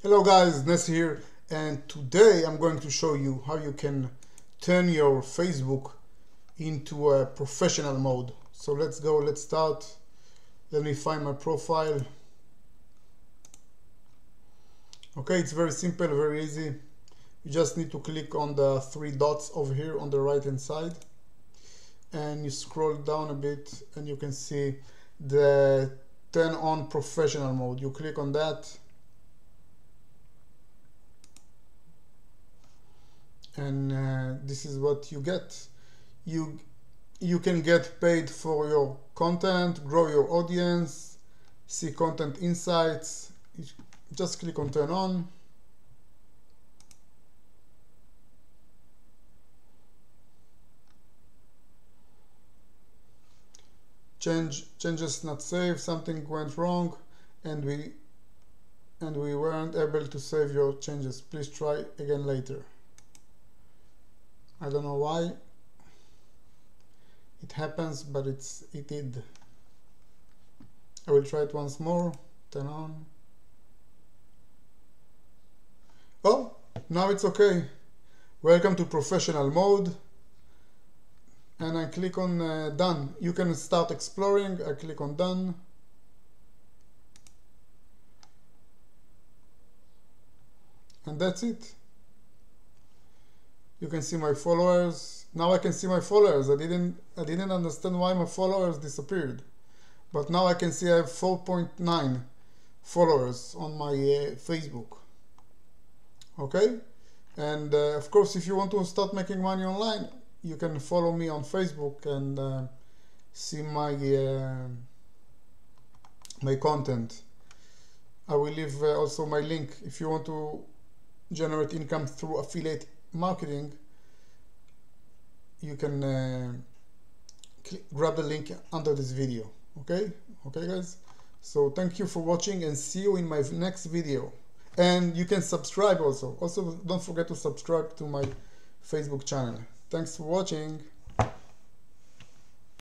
Hello guys, Ness here, and today I'm going to show you how you can turn your Facebook into a professional mode. So let's go, let's start. Let me find my profile. Okay, it's very simple, very easy. You just need to click on the three dots over here on the right hand side, and you scroll down a bit and you can see the turn on professional mode. You click on that, and this is what you get. You can get paid for your content, grow your audience, see content insights. You just click on turn on. Changes not saved, something went wrong, and we weren't able to save your changes. Please try again later. I don't know why it happens, but it did. I will try it once more. Turn on. Oh, now it's okay. Welcome to professional mode. And I click on done. You can start exploring. I click on done. And that's it. You can see my followers. Now I can see my followers. I didn't understand why my followers disappeared. But now I can see I have 4.9 followers on my Facebook. Okay? And of course, if you want to start making money online, you can follow me on Facebook and see my my content. I will leave also my link if you want to generate income through affiliate marketing. You can grab the link under this video. Okay guys, so thank you for watching and see you in my next video. And you can subscribe also don't forget to subscribe to my Facebook channel. Thanks for watching.